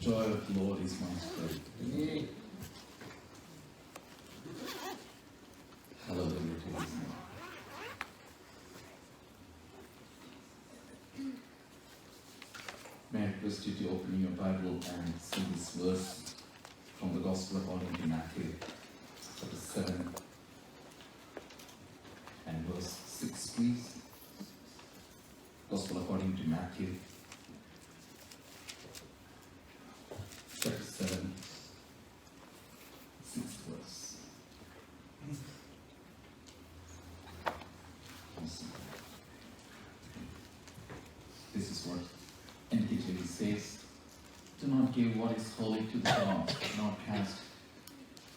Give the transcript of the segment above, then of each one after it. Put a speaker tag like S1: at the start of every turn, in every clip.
S1: Joy of the Lord is my strength. Hallelujah to His name. May I request you to open your Bible and see this verse from the Gospel according to Matthew, chapter 7 and verse 6, please. Gospel according to Matthew, chapter 7, 6th verse. Awesome. This is what NKJV says. Do not give what is holy to the dogs, do not cast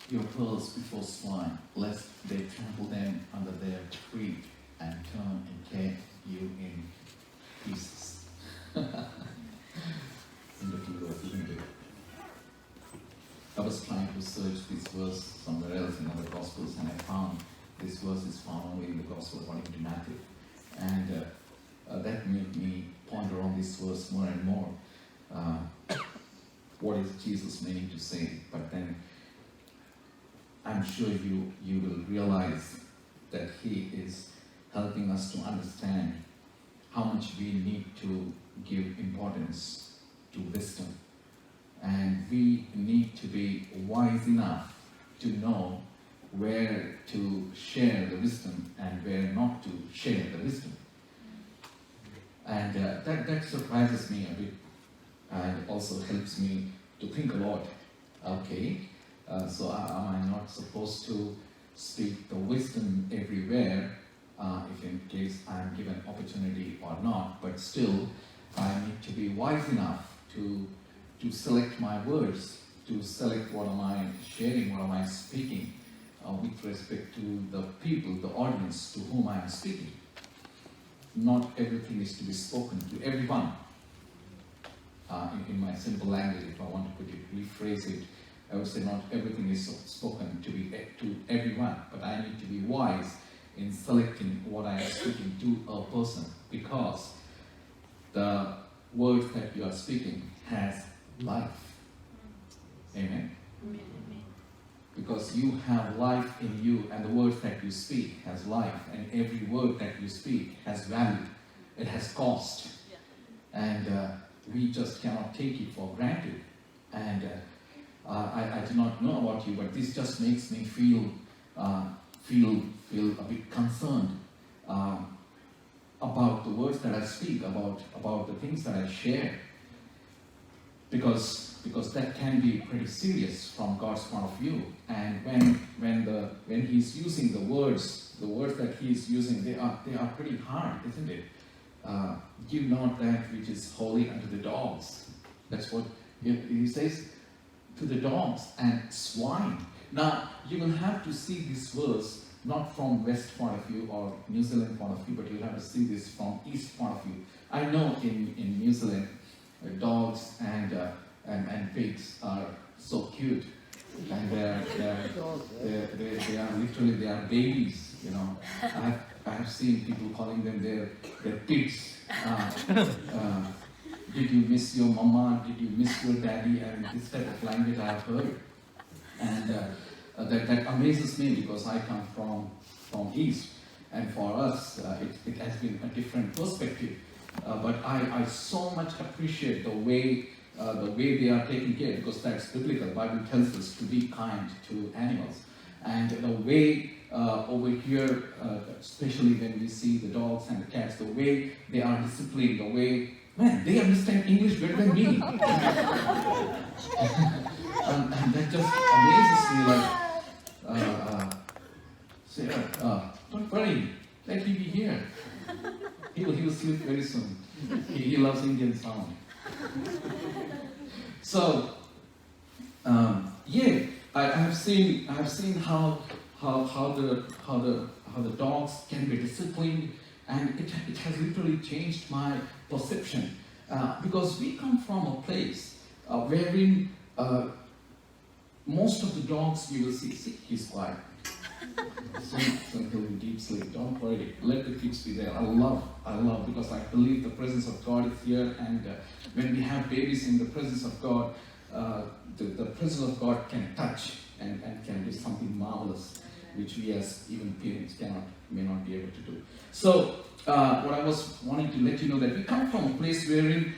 S1: your pearls before swine, lest they trample them under their feet and turn and tear you in pieces. Wonderful verse, isn't it? I was trying to search this verse somewhere else in other Gospels, and I found this verse is found only in the Gospel according to Matthew. And that made me ponder on this verse more and more. What is Jesus meaning to say? But then I'm sure you will realize that He is helping us to understand how much we need to give importance to wisdom. And we need to be wise enough to know where to share the wisdom and where not to share the wisdom. And that surprises me a bit, and also helps me to think a lot. Okay, so am I not supposed to speak the wisdom everywhere, if in case I am given opportunity or not? But still, I need to be wise enough to select my words, to select what am I sharing, what am I speaking, with respect to the people, the audience to whom I am speaking. Not everything is to be spoken to everyone. In my simple language, if I want to put it, rephrase it, I would say not everything is spoken to everyone, but I need to be wise in selecting what I am speaking to a person, because the words that you are speaking has life. Amen?
S2: Amen.
S1: Because you have life in you, and the words that you speak has life, and every word that you speak has value. It has cost.
S2: Yeah.
S1: And we just cannot take it for granted. And I do not know about you, but this just makes me feel a bit concerned about the words that I speak, about the things that I share, because that can be pretty serious from God's point of view. And when He's using the words that He's using, they are pretty hard, isn't it? Give not that which is holy unto the dogs. That's what He says, to the dogs and swine. Now, you will have to see this verse not from West point of view or New Zealand point of view, but you'll have to see this from East point of view. I know in New Zealand, dogs and pigs are so cute, and they are literally babies. You know, I have seen people calling them their pigs. Did you miss your mama? Did you miss your daddy? And this type of language I have heard, and that amazes me, because I come from East, and for us it has been a different perspective. But I so much appreciate the way they are taking care, because that's biblical. The Bible tells us to be kind to animals. And the way over here, especially when we see the dogs and the cats, the way they are disciplined, the way, man, they understand English better than me. And that just amazes me, Sarah, don't worry, let him be here. He will sleep very soon. He loves Indian sound. So, I have seen how the dogs can be disciplined, and it has literally changed my perception, because we come from a place wherein most of the dogs you will see, he's quiet. Soon he'll be deep sleep. Don't worry. Let the kids be there. I love, because I believe the presence of God is here, and when we have babies in the presence of God, the presence of God can touch and can do something marvelous, which we as even parents may not be able to do. So, what I was wanting to let you know that we come from a place wherein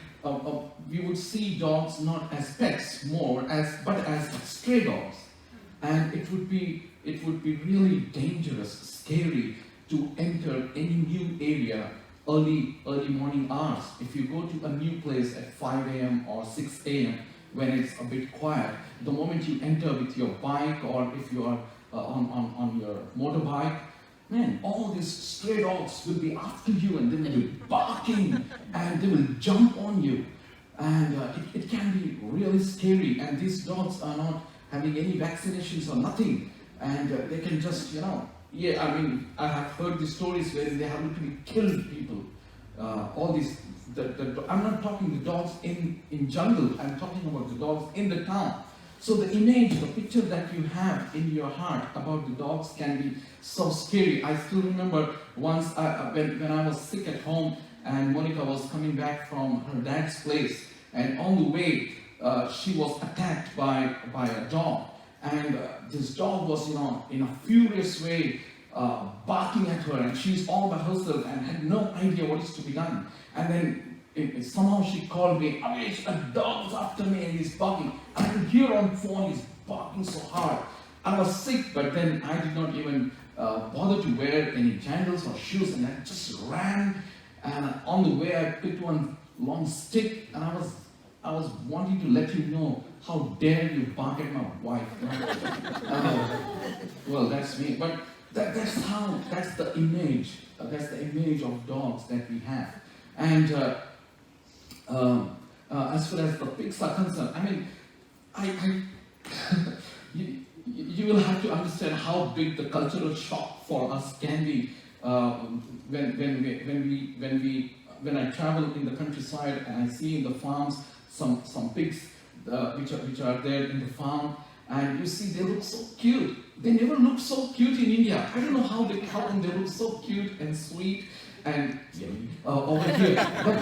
S1: we would see dogs not as pets but as stray dogs, and it would be really dangerous, scary to enter any new area early morning hours. If you go to a new place at 5 a.m. or 6 a.m. when it's a bit quiet, the moment you enter with your bike or if you are on your motorbike, man, all these stray dogs will be after you and they will be barking and they will jump on you. And it can be really scary. And these dogs are not having any vaccinations or nothing. And they can just, I have heard the stories where they have literally killed people. All these, I'm not talking the dogs in jungle, I'm talking about the dogs in the town. So the image, the picture that you have in your heart about the dogs can be so scary. I still remember once when I was sick at home and Monica was coming back from her dad's place, and on the way she was attacked by a dog, and this dog was in a furious way barking at her, and she's all by herself and had no idea what is to be done. And then somehow she called me, Avish, a dog's after me and he's barking. I could hear on phone he's barking so hard. I was sick, but then I did not even bother to wear any sandals or shoes, and I just ran. And on the way, I picked one long stick, and I was wanting to let you know, how dare you bark at my wife? Well, that's me. But that's the image. That's the image of dogs that we have. And as far as the pigs are concerned, I mean, you will have to understand how big the cultural shock for us can be when I travel in the countryside and I see in the farms some pigs which are there in the farm, and you see they look so cute. They never look so cute in India. I don't know how come they look so cute and sweet and over here, but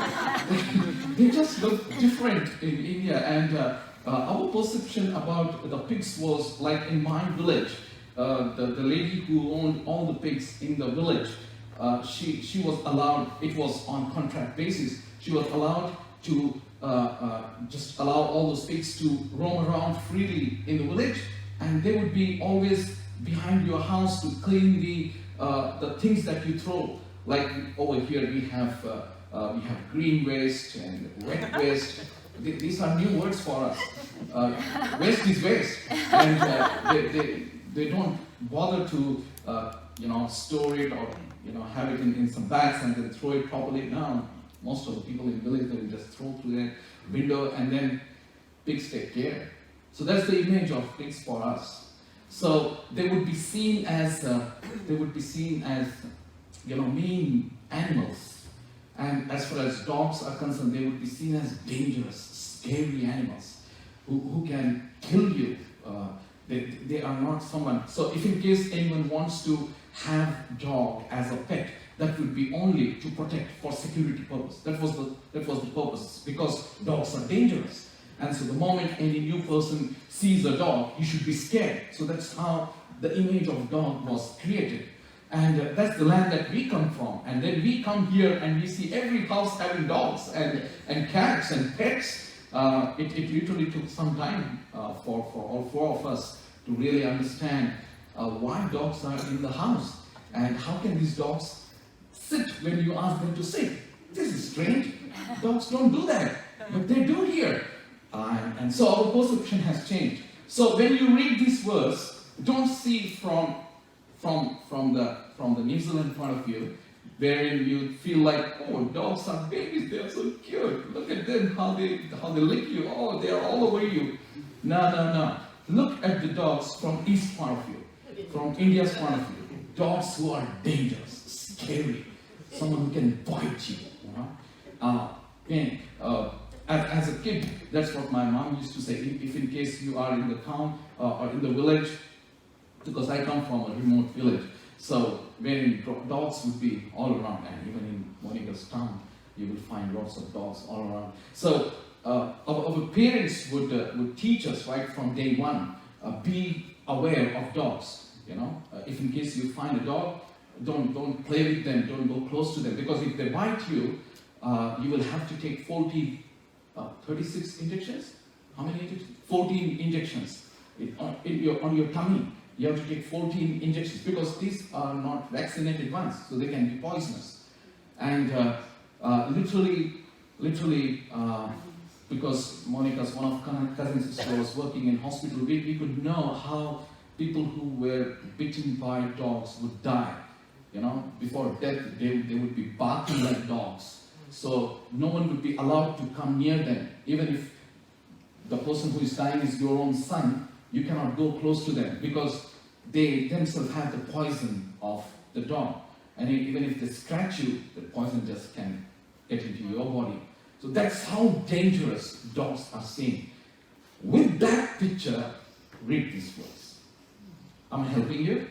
S1: they just look different in India. And our perception about the pigs was like in my village. The lady who owned all the pigs in the village, she was allowed. It was on contract basis. She was allowed to just allow all those pigs to roam around freely in the village, and they would be always behind your house to clean the things that you throw. Like over here we have green waste and wet waste. These are new words for us. Waste is waste, and they don't bother to store it or have it in some bags and then throw it properly. Now most of the people in village, they will just throw through their window, and then pigs take care. So that's the image of pigs for us. So they would be seen as mean animals. And as far as dogs are concerned, they would be seen as dangerous, scary animals who can kill you. They are not someone. So if in case anyone wants to have dog as a pet, that would be only to protect for security purpose. That was the purpose, because dogs are dangerous. And so the moment any new person sees a dog, he should be scared. So that's how the image of dog was created. And that's the land that we come from. And then we come here and we see every house having dogs and cats and pets. It literally took some time for all four of us to really understand why dogs are in the house. And how can these dogs sit when you ask them to sit? This is strange. Dogs don't do that. But they do here. And so our perception has changed. So when you read this verse, don't see from the New Zealand point of view, wherein you feel like, oh, dogs are babies, they are so cute. Look at them, how they lick you. Oh, they are all over you. No. Look at the dogs from East point of view, from India's point of view. Dogs who are dangerous, scary, someone who can bite you. As a kid, that's what my mom used to say. If in case you are in the town or in the village, because I come from a remote village, so wherein dogs would be all around, and even in Monica's town, you will find lots of dogs all around. So our parents would teach us right from day one, be aware of dogs. If in case you find a dog, don't play with them, don't go close to them, because if they bite you, you will have to take 36 injections. How many injections? 14 injections on your tummy. You have to take 14 injections because these are not vaccinated ones, so they can be poisonous. And literally, because Monica's one of cousin sister was working in hospital, we could know how people who were bitten by dogs would die. Before death, they would be barking like dogs. So no one would be allowed to come near them. Even if the person who is dying is your own son, you cannot go close to them because they themselves have the poison of the dog. And even if they scratch you, the poison just can get into your body. So that's how dangerous dogs are seen. With that picture, read this verse. I'm helping you.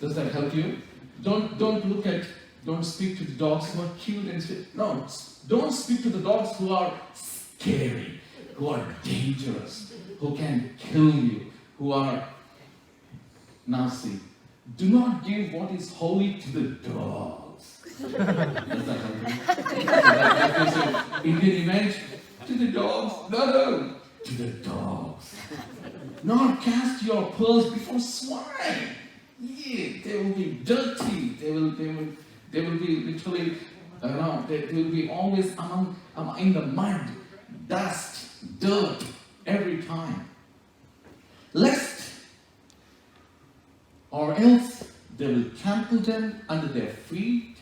S1: Does that help you? Don't speak to the dogs who are cute and sweet. No, don't speak to the dogs who are scary, who are dangerous, who can kill you, who are nasty. Do not give what is holy to the dogs. Does that help you? That is an Indian image. To the dogs? No. To the dogs. Not cast your pearls before swine. Yeah, they will be dirty. They will be literally they will be always in the mud, dust, dirt every time. Lest or else they will trample them under their feet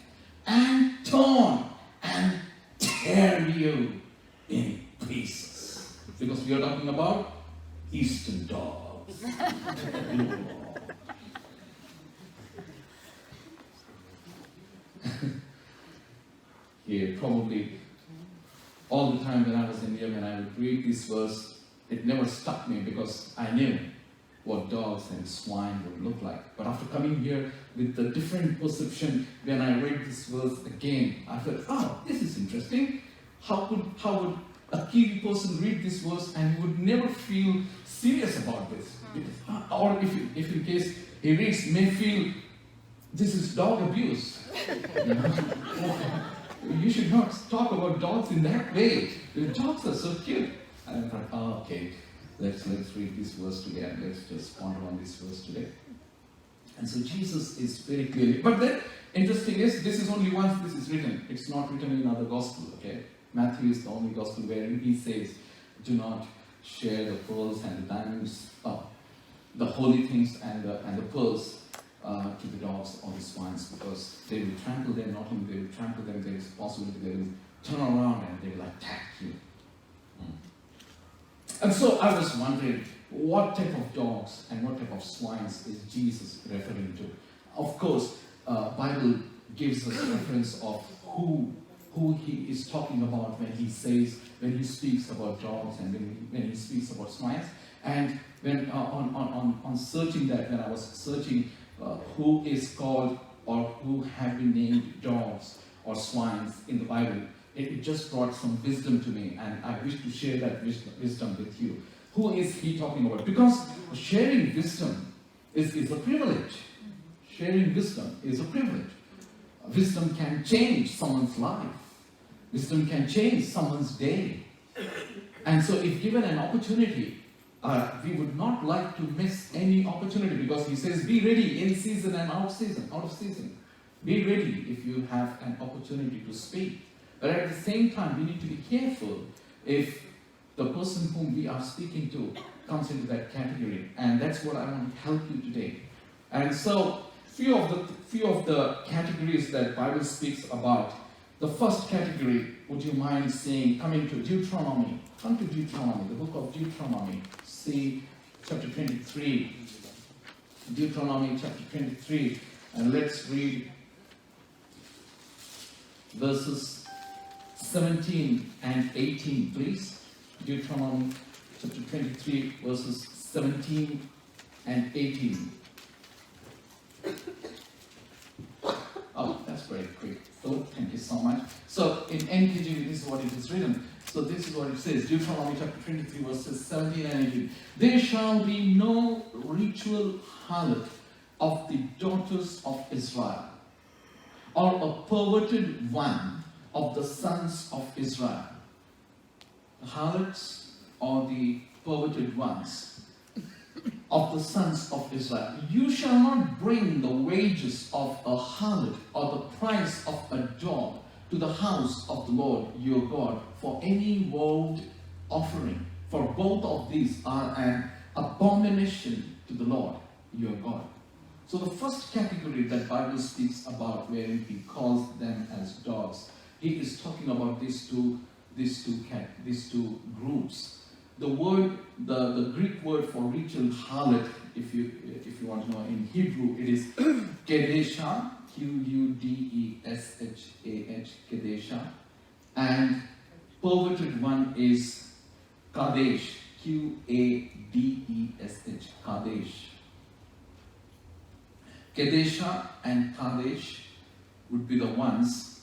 S1: and torn and tear you in pieces. Because we are talking about Eastern dogs. Here, probably all the time when I was in India, when I would read this verse, it never struck me because I knew what dogs and swine would look like. But after coming here with a different perception, when I read this verse again, I thought, oh, this is interesting. How would a Kiwi person read this verse and he would never feel serious about this? Or if in case he reads, may feel this is dog abuse. You should not talk about dogs in that way. The dogs are so cute. And I thought, oh, okay, let's read this verse today and let's just ponder on this verse today. And so Jesus is very clearly, but then interesting is this is only once this is written. It's not written in other gospel, okay? Matthew is the only gospel wherein he says, do not share the pearls and the diamonds, the holy things and the pearls to the dogs or the swines, because they will trample them. Not only they will trample them, there is a possibility they will turn around and they will attack you. And so I was wondering, what type of dogs and what type of swines is Jesus referring to? Of course, Bible gives us reference of who he is talking about when he speaks about dogs and when he speaks about swines. And when on searching that, when I was searching who is called or who have been named dogs or swines in the Bible, it just brought some wisdom to me, and I wish to share that wisdom with you. Who is he talking about? Because sharing wisdom is a privilege. Sharing wisdom is a privilege. Wisdom can change someone's life. Wisdom can change someone's day. And so if given an opportunity, we would not like to miss any opportunity, because he says, be ready in season and out of season. Be ready if you have an opportunity to speak. But at the same time, we need to be careful if the person whom we are speaking to comes into that category. And that's what I want to help you today. And so, few of the categories that Bible speaks about. The first category, would you mind coming to Deuteronomy? Come to Deuteronomy, the book of Deuteronomy. See chapter 23. Deuteronomy chapter 23. And let's read verses 17 and 18, please. Deuteronomy chapter 23, verses 17 and 18. Oh, that's very quick. Oh, thank you so much. So in NKJV, this is what it is written. So this is what it says, Deuteronomy chapter 23, verses 17 and 18. There shall be no ritual harlot of the daughters of Israel, or a perverted one of the sons of Israel. The harlots or the perverted ones of the sons of Israel. You shall not bring the wages of a harlot or the price of a dog to the house of the Lord your God for any vowed offering, for both of these are an abomination to the Lord your God. So the first category that Bible speaks about, wherein he calls them as dogs, he is talking about these two groups. The word, the Greek word for ritual harlot, if you want to know, in Hebrew it is kedesha, Qudeshah, kedesha, and perverted one is kadesh, Qadesh, kadesh. Kedesha and kadesh would be the ones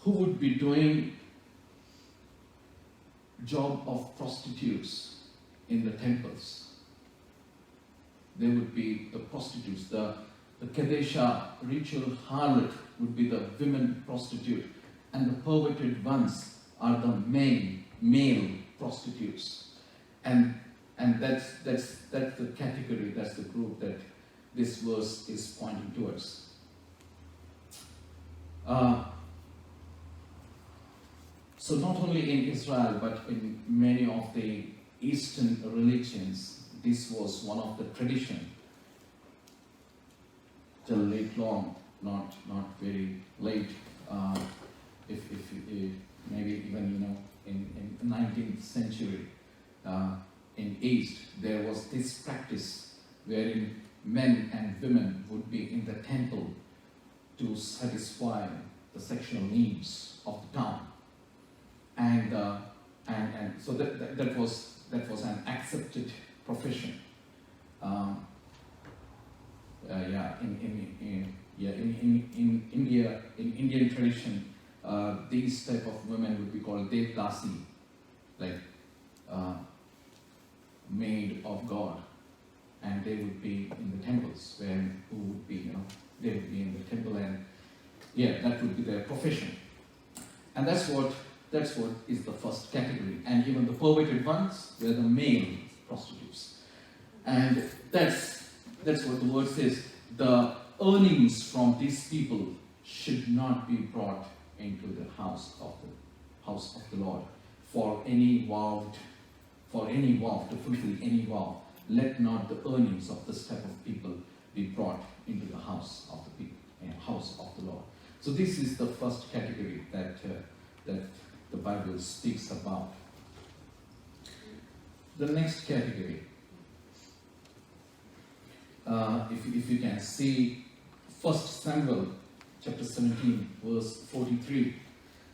S1: who would be doing job of prostitutes in the temples. They would be the prostitutes. The Kadesha ritual harlot would be the women prostitute, and the perverted ones are the male prostitutes. And that's the category, that's the group that this verse is pointing towards. So not only in Israel, but in many of the Eastern religions, this was one of the tradition. Till late long, not very late. If maybe even in the 19th century, in East there was this practice wherein men and women would be in the temple to satisfy the sexual needs of the town. And so that was an accepted profession. In India, in Indian tradition, these type of women would be called devdasi, like maid of God, and they would be in the temples they would be in the temple, and that would be their profession. And that's what is the first category. And even the perverted ones were the male prostitutes. And that's what the word says. The earnings from these people should not be brought into the house of the Lord for any vow, to fulfill any vow. Let not the earnings of this type of people be brought into the house of the people, house of the Lord. So this is the first category that the Bible speaks about. The next category, if you can see 1 Samuel chapter 17 verse 43.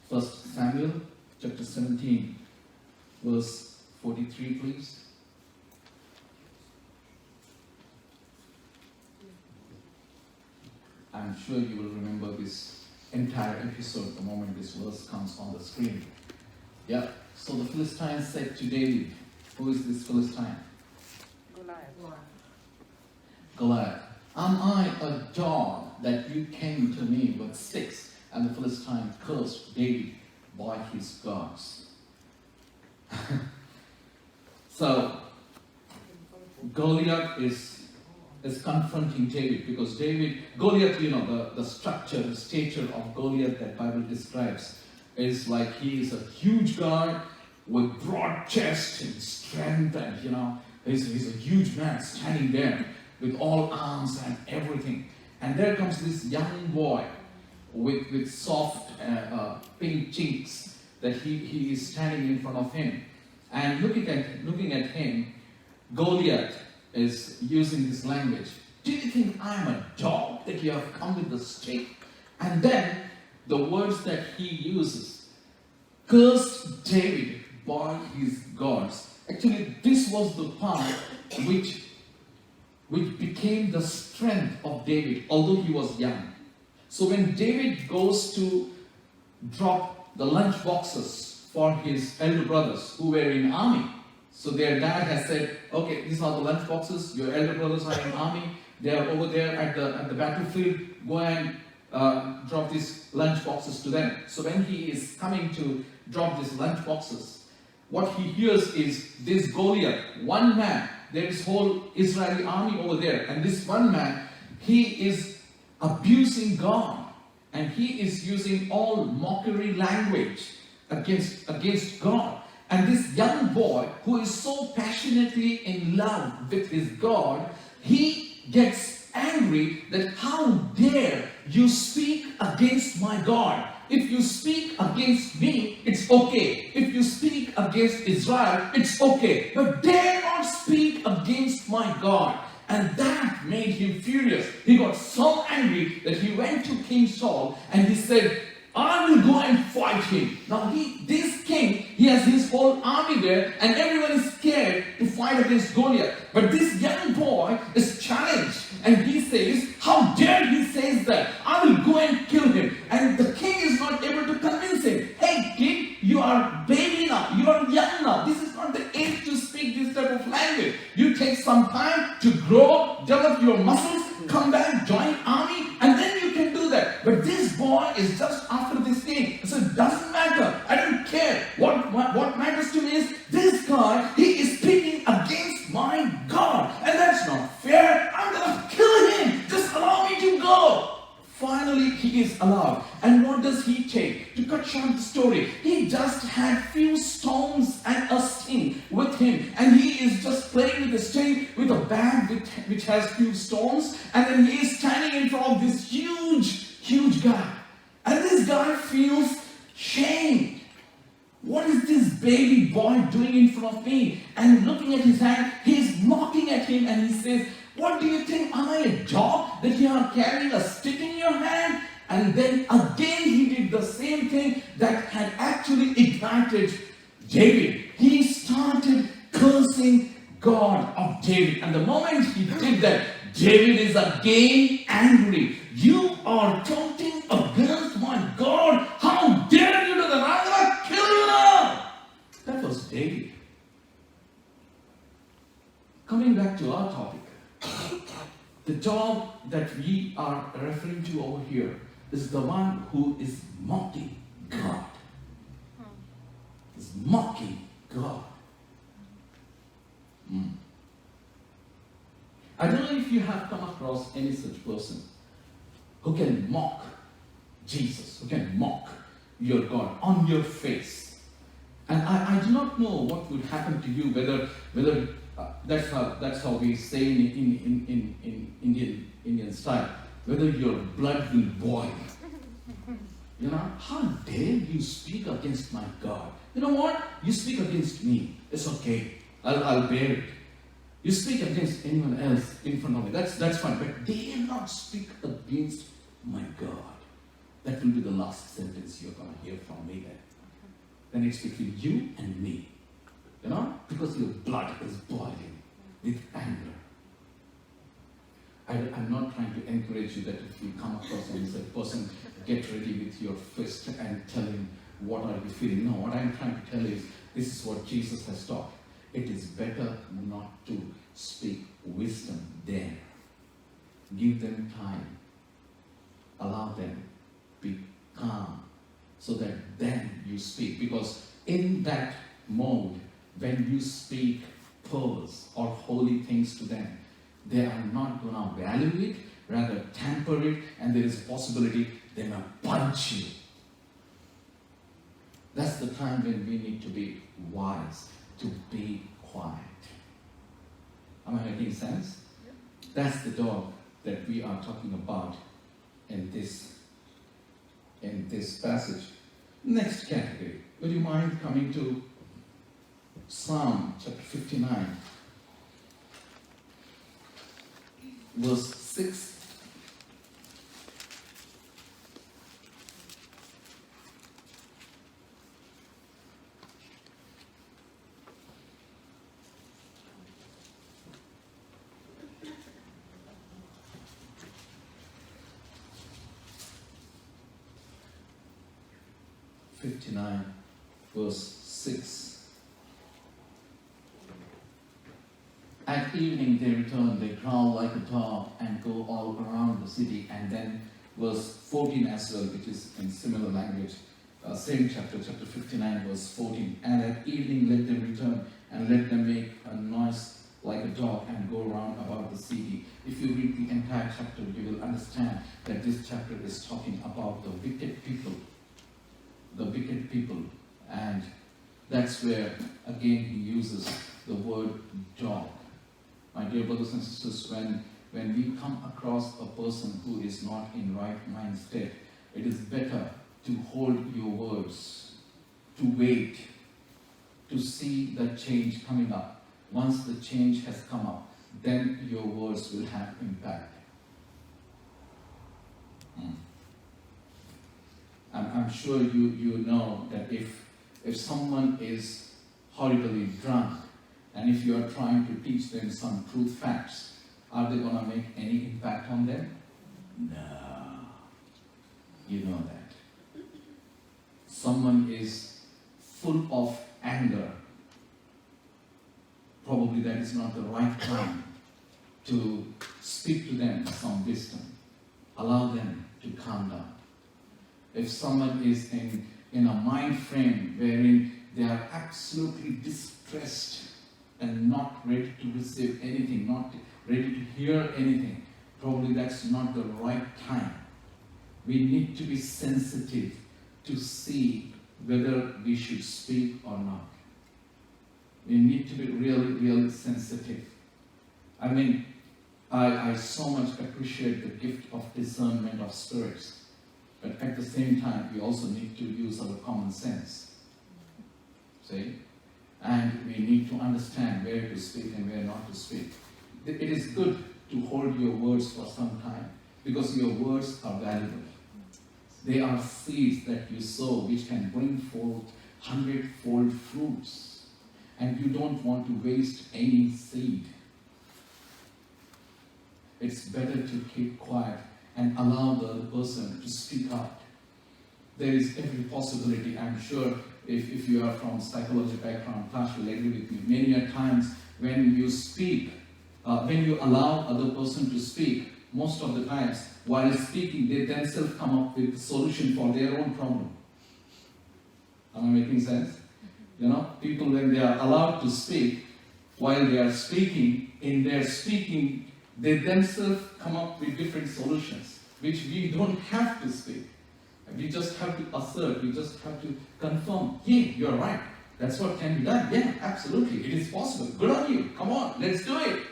S1: 1 Samuel chapter 17 verse 43, please. I'm sure you will remember this entire episode the moment this verse comes on the screen. Yeah. So the Philistines said to David, who is this Philistine? Goliath. Am I a dog that you came to me with sticks? And the Philistine cursed David by his gods. So Goliath is confronting David, because Goliath, the structure, the stature of Goliath that Bible describes is like he is a huge guy with broad chest and strength, and he's a huge man standing there with all arms and everything. And there comes this young boy with soft pink cheeks that he is standing in front of him. And looking at him, Goliath is using this language. Do you think I'm a dog that you have come with the stick? And then the words that he uses, cursed David by his gods. Actually, this was the part which became the strength of David, although he was young. So when David goes to drop the lunch boxes for his elder brothers who were in army, so their dad has said, okay, these are the lunch boxes, your elder brothers are in army, they are over there at the battlefield, go and drop these lunch boxes to them. So when he is coming to drop these lunch boxes, what he hears is this Goliath, one man, there is whole Israeli army over there, and this one man, he is abusing God, and he is using all mockery language against God. And this young boy, who is so passionately in love with his God, he gets angry that how dare you speak against my God. If you speak against me, it's okay. If you speak against Israel, it's okay. But dare not speak against my God. And that made him furious. He got so angry that he went to King Saul and he said, I will go and fight him. Now this king, he has his whole army there and everyone is scared to fight against Goliath. But this young boy is challenged and he says, how dare he says that? I will go and kill him. And the king is not able to convince him. Hey kid, you are baby now, you are young now. This is not the age to speak this type of language. You take some time to grow, develop your muscles, come back, join army, and then you can do that. But this boy is just after this thing. So it doesn't matter. I don't care. What matters to me is this guy, he is speaking against my God. And that's not fair. I'm going to kill him. Just allow me to go. Finally, he is allowed. And what does he take? To cut short the story, he just had few stones and a sling with him. And he is just playing with the sling with a bag which has few stones. And then he is standing in front of this huge guy. And this guy feels shame. What is this baby boy doing in front of me? And looking at his hand, he is mocking at him and he says, what do you think? Am I a dog that you are carrying a stick in your hand? And then again he did the same thing that had actually ignited David. He started cursing God of David. And the moment he did that, David is again angry. You are talking against my God. How dare you do that? I'm going to kill you now. That was David. Coming back to our topic. The dog that we are referring to over here is the one who is mocking God. Is mocking God. I don't know if you have come across any such person who can mock Jesus, who can mock your God on your face. And I do not know what would happen to you, whether that's how we say in Indian style, whether your blood will boil. You know, how dare you speak against my God? You know what? You speak against me. It's okay. I'll bear it. You speak against anyone else in front of me. That's fine. But dare not speak against my God. That will be the last sentence you're going to hear from me then. Then it's between you and me. You know? Because your blood is boiling with anger. I'm not trying to encourage you that if you come across any such person, get ready with your fist and tell him what are you feeling. No, what I'm trying to tell you is this is what Jesus has taught. It is better not to speak wisdom there. Give them time. Allow them. Be calm. So that then you speak. Because in that mode, when you speak pearls or holy things to them, they are not going to value it, rather tamper it, and there is a possibility they may punch you. That's the time when we need to be wise, to be quiet. Am I making sense? That's the dog that we are talking about in this passage. Next category. Would you mind coming to Psalm chapter 59, verse 6. 59, verse 6. At evening they return, they growl like a dog and go all around the city. And then verse 14 as well, which is in similar language. Same chapter 59, verse 14. And at evening let them return, and let them make a noise like a dog and go around about the city. If you read the entire chapter, you will understand that this chapter is talking about the wicked people. The wicked people. And that's where, again, he uses the word dog. My dear brothers and sisters, when we come across a person who is not in right mind state, it is better to hold your words, to wait, to see the change coming up. Once the change has come up, then your words will have impact. I'm sure you know that if someone is horribly drunk, and if you are trying to teach them some truth facts, are they going to make any impact on them? No. You know that. Someone is full of anger. Probably that is not the right time to speak to them some wisdom. Allow them to calm down. If someone is in a mind frame wherein they are absolutely distressed and not ready to receive anything, not ready to hear anything, probably that's not the right time. We need to be sensitive to see whether we should speak or not. We need to be really, really sensitive. I mean, I so much appreciate the gift of discernment of spirits. But at the same time, we also need to use our common sense. See? And we need to understand where to speak and where not to speak. It is good to hold your words for some time, because your words are valuable. They are seeds that you sow which can bring forth 100-fold fruits. And you don't want to waste any seed. It's better to keep quiet and allow the other person to speak out. There is every possibility, I'm sure, if you are from psychology background, Tash will agree with me. Many a times when you speak, when you allow other person to speak, most of the times while speaking, they themselves come up with a solution for their own problem. Am I making sense? You know, people when they are allowed to speak, while they are speaking, in their speaking, they themselves come up with different solutions, which we don't have to speak. We just have to assert, we just have to confirm, yeah, you're right. That's what can be done. Yeah, absolutely. It is possible. Good on you. Come on, let's do it.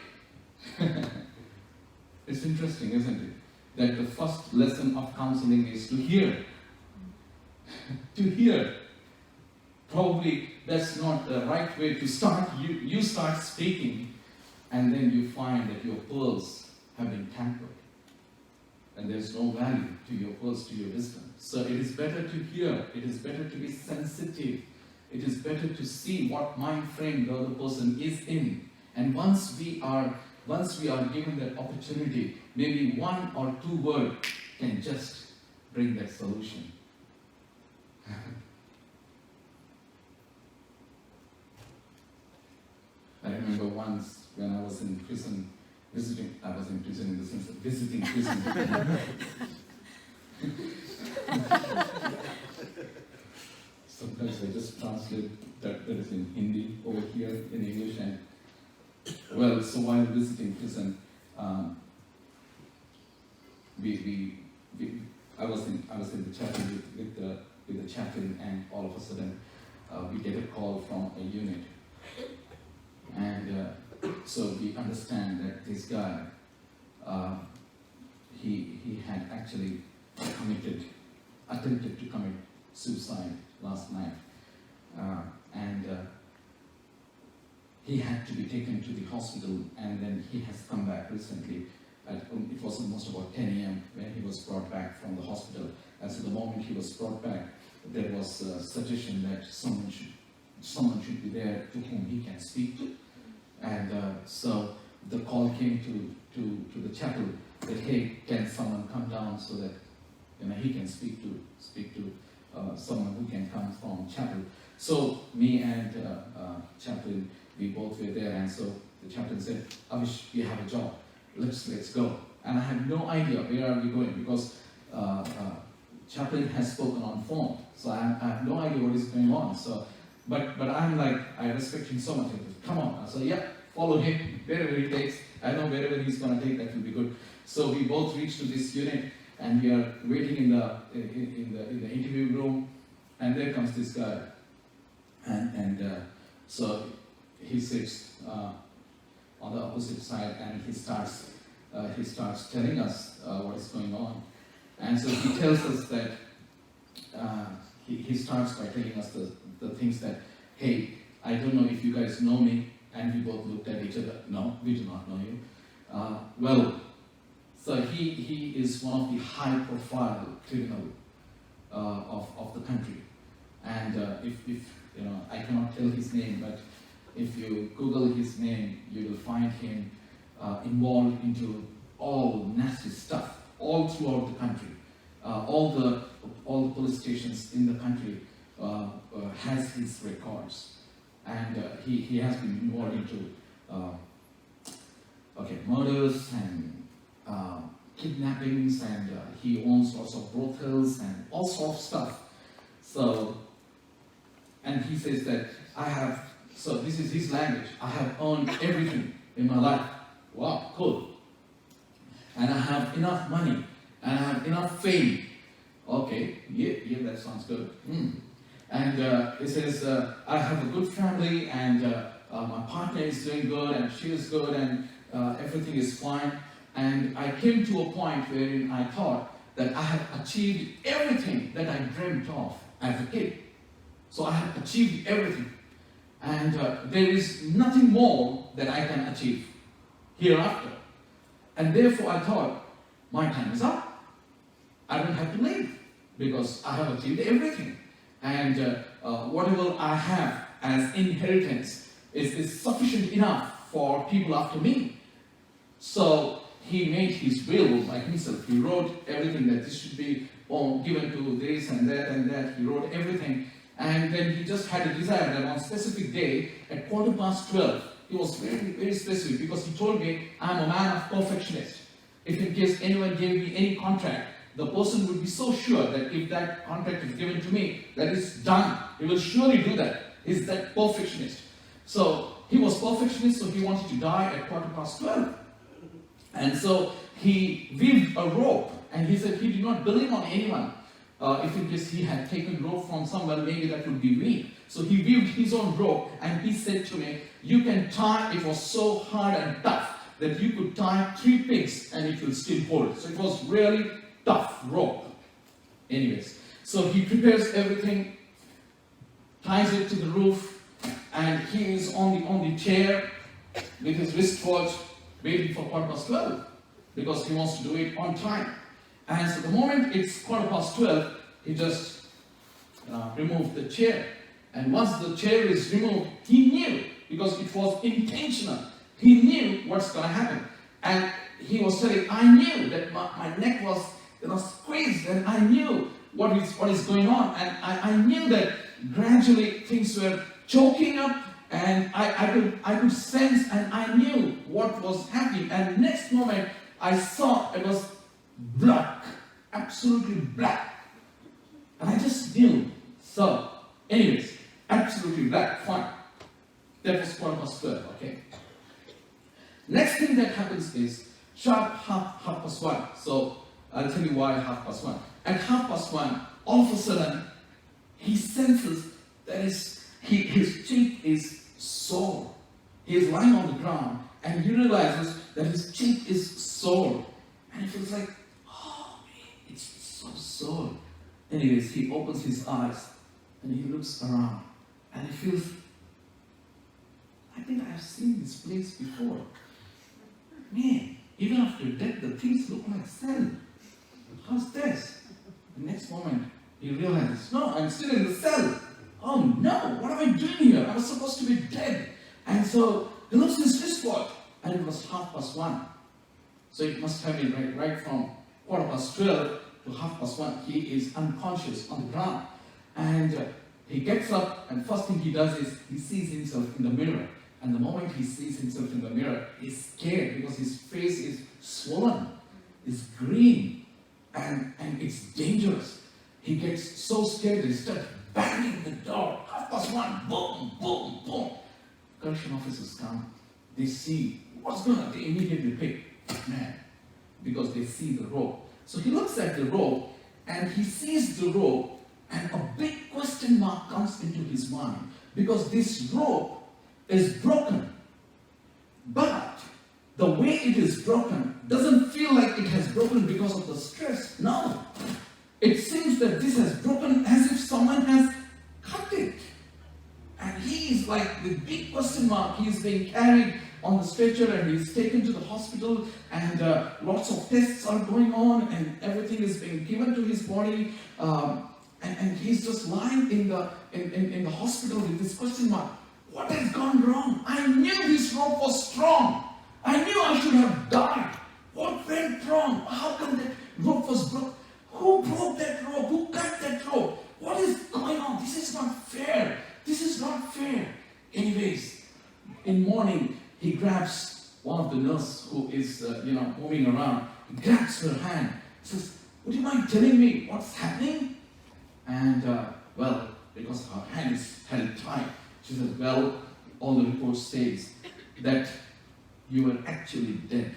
S1: It's interesting, isn't it? That the first lesson of counseling is to hear. To hear. Probably that's not the right way to start. You start speaking, and then you find that your pearls have been tampered. And there's no value to your pearls, to your wisdom. So it is better to hear. It is better to be sensitive. It is better to see what mind frame the other person is in. And once we are given that opportunity, maybe one or two words can just bring that solution. I remember once when I was in prison, I was in prison in the sense of visiting prison. Sometimes I just translate that is in Hindi over here in English. And well, so while visiting prison, I was in the chapel with the chaplain, and all of a sudden we get a call from a unit, and so we understand that this guy he had actually attempted to commit suicide last night, and he had to be taken to the hospital, and then he has come back recently. It was almost about 10 a.m. when he was brought back from the hospital. And so the moment he was brought back, there was a suggestion that someone should be there to whom he can speak to. And so the call came to the chapel that, hey, can someone come down so that he can speak to someone who can come from chapel. So me and chaplain, we both were there, and so the chaplain said, Avish, we have a job, let's go. And I had no idea where are we going, because chaplain has spoken on phone, so I have no idea what is going on. So, but I'm like, I respect him so much. I said, come on. I said, yeah, follow him wherever he takes. I know wherever he's going to take, that will be good. So we both reached to this unit, and we are waiting in the interview room, and there comes this guy, and so he sits on the opposite side, and he starts telling us what is going on. And so he tells us that he starts by telling us the things that, hey, I don't know if you guys know me. And we both looked at each other. No, we do not know you. Well, so he is one of the high-profile criminal of the country. And if you know, I cannot tell his name, but if you Google his name, you will find him involved into all nasty stuff all throughout the country. All the police stations in the country has his records. And he has been involved into murders and kidnappings, and he owns lots of brothels and all sorts of stuff. So, and he says that so this is his language, I have earned everything in my life. Wow, cool. And I have enough money, and I have enough fame. Okay, yeah, that sounds good. And he says, I have a good family, and my partner is doing good, and she is good, and everything is fine. And I came to a point wherein I thought that I have achieved everything that I dreamt of as a kid. So I have achieved everything. And there is nothing more that I can achieve hereafter. And therefore I thought, my time is up. I don't have to live, because I have achieved everything. And whatever I have as inheritance is sufficient enough for people after me. So he made his will by himself. He wrote everything, that this should be given to this and that and that. He wrote everything. And then he just had a desire that on a specific day at 12:15, he was very, very specific, because he told me, I'm a man of perfectionist. If in case anyone gave me any contract, the person would be so sure that if that contract is given to me, that it's done. He will surely do that. He's that perfectionist. So he was perfectionist, so he wanted to die at 12:15. And so he weaved a rope, and he said he did not believe on anyone. If in case he had taken rope from somewhere, maybe that would be me. So he weaved his own rope, and he said to me, you can tie, it was so hard and tough that you could tie 3 pigs and it will still hold. So it was really tough rope. Anyways, so he prepares everything, ties it to the roof, and he is on the chair with his wristwatch, waiting for 12:15, because he wants to do it on time. And so the moment it's 12:15, he just removed the chair. And once the chair is removed, he knew, because it was intentional, he knew what's going to happen. And he was telling, I knew that my neck was squeezed, and I knew what is going on. And I knew that gradually things were choking up, and I could sense, and I knew what was happening. And next moment, I saw it was black, absolutely black. And I just knew. So, anyways, absolutely black, fine. That was 12:15, okay? Next thing that happens is sharp half past 1. So, I'll tell you why 1:30. At 1:30, all of a sudden, he senses that his cheek is sore. He is lying on the ground, and he realizes that his cheek is sore. And he feels like, oh man, it's so sore. Anyways, he opens his eyes, and he looks around, and he feels, I think I have seen this place before. Man, even after death, the things look like cell. How's this? The next moment, he realizes, no, I'm still in the cell. Oh no, what am I doing here? I was supposed to be dead. And so he looks at his wristwatch, and it was 1:30. So it must have been right from 12:15 to 1:30. He is unconscious on the ground. And he gets up, and first thing he does is he sees himself in the mirror. And the moment he sees himself in the mirror, he's scared because his face is swollen, it's green, and it's dangerous. He gets so scared that he starts banging the door. 1:30, boom, boom, boom. Correction officers come. They see what's going on. They immediately pick man because they see the rope. So he looks at the rope and he sees the rope, and a big question mark comes into his mind because this rope is broken. But the way it is broken doesn't feel like it has broken because of the stress. No. It seems that this has broken as if someone has cut it. And he is like the big question mark. He is being carried on the stretcher and he is taken to the hospital, and lots of tests are going on and everything is being given to his body. And he's just lying in the hospital with this question mark. What has gone wrong? I knew this rope was strong. I knew I should have died. What went wrong? How come that rope was broken? Who broke that rope? Who cut that rope? What is going on? This is not fair. This is not fair. Anyways, in morning, he grabs one of the nurses who is, moving around. He grabs her hand. He says, would you mind telling me what's happening? And, because her hand is held tight, she says, well, all the report says that you were actually dead.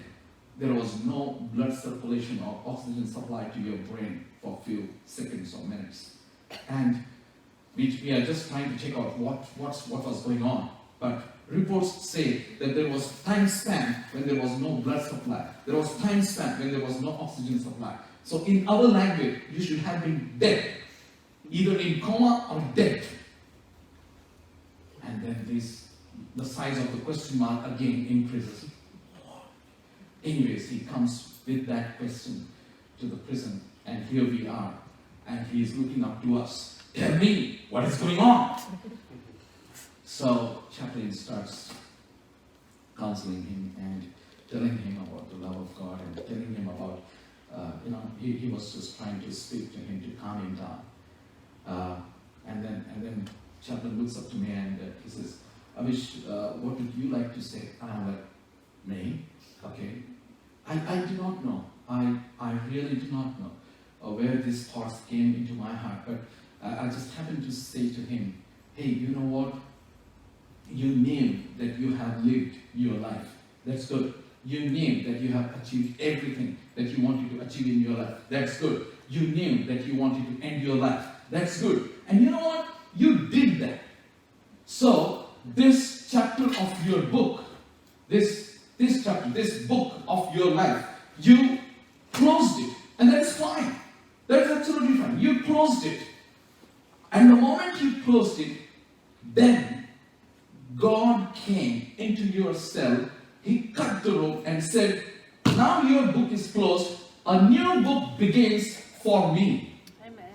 S1: There was no blood circulation or oxygen supply to your brain for a few seconds or minutes. And we are just trying to check out what was going on. But reports say that there was time span when there was no blood supply. There was time span when there was no oxygen supply. So in our language, you should have been dead, either in coma or dead. And then the size of the question mark again increases. Anyways, he comes with that question to the prison, and here we are, and he is looking up to us. Tell me, what is going on? So chaplain starts counseling him and telling him about the love of God and telling him about, he was just trying to speak to him to calm him down. And then chaplain looks up to me and he says, Avish, what would you like to say? And I'm like, me? Okay. I do not know. I really do not know where these thoughts came into my heart, but I just happened to say to him, hey, you know what? You name that you have lived your life. That's good. You name that you have achieved everything that you wanted to achieve in your life. That's good. You name that you wanted to end your life. That's good. And you know what? You did that. So, this chapter of your book, this chapter, this book of your life, you closed it. And that's fine. That's absolutely fine. You closed it. And the moment you closed it, then God came into your cell. He cut the rope and said, now your book is closed. A new book begins for me.
S2: Amen.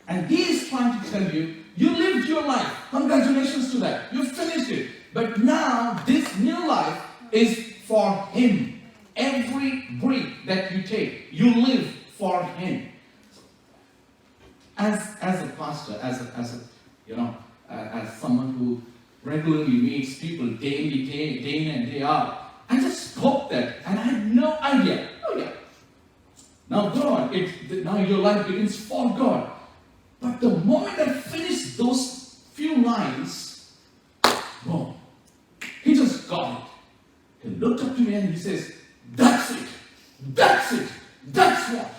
S1: And he is trying to tell you, you lived your life. Congratulations to that. You finished it. But now this new life is for him. Every breath that you take, you live for him. As a pastor, as someone who regularly meets people day in and day out, I just spoke that and I had no idea. Oh yeah. Now God, now your life begins for God. But the moment I finished those few lines, boom, he just got it. He looked up to me and he says, that's it. That's it. That's what.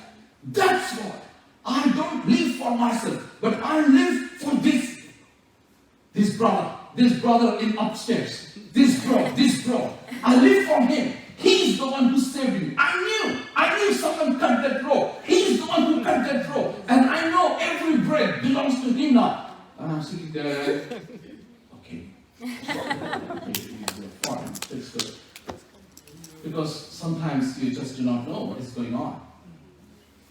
S1: I don't live for myself, but I live for this brother in upstairs, this bro. I live for him. He's the one who saved me. I knew someone cut that rope. He's the one who cut that rope. And I know every breath belongs to him now. And I'm sitting there, okay. Fine, that's good. Because sometimes you just do not know what is going on.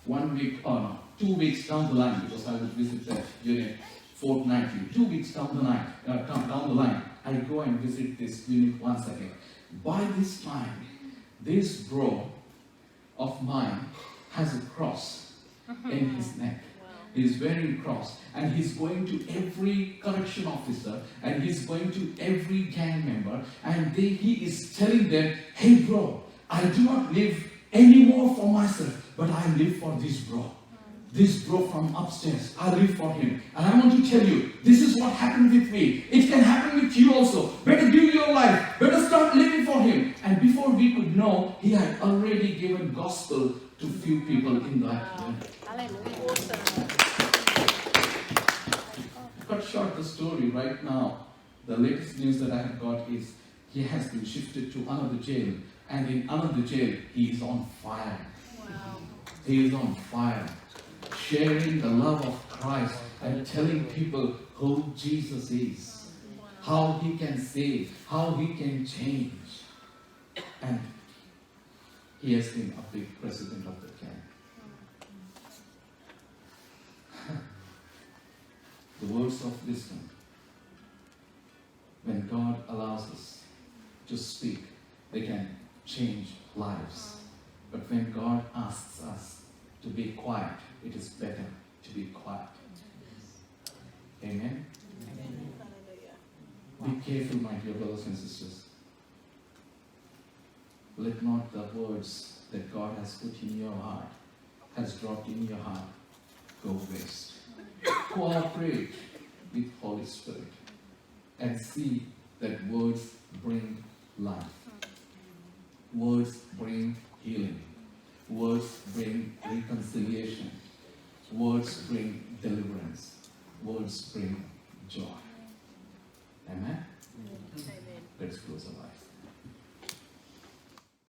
S1: 1 week, 2 weeks down the line, because I would visit that unit fortnightly. 2 weeks down the line, I go and visit this unit once again. By this time, this bro of mine has a cross in his neck. He's wearing cross, and he's going to every correction officer, and he's going to every gang member, and he is telling them, hey bro, I do not live anymore for myself, but I live for this bro. This bro from upstairs, I live for him. And I want to tell you, this is what happened with me. It can happen with you also. Better give your life. Better start living for him. And before we could know, he had already given gospel to few people in that way. Cut short the story right now. The latest news that I have got is he has been shifted to another jail. And in another jail, he is on fire.
S2: Wow.
S1: He is on fire. Sharing the love of Christ and telling people who Jesus is, how he can save, how he can change. And he has been a big president of the camp. The words of wisdom. When God allows us to speak, they can change lives. But when God asks us to be quiet, it is better to be quiet. Amen? Be careful, my dear brothers and sisters. Let not the words that God has put in your heart, has dropped in your heart, go waste. Cooperate with Holy Spirit and see that words bring life. Words bring healing. Words bring reconciliation. Words bring deliverance. Words bring joy. Amen?
S2: Amen.
S1: Let's close our eyes.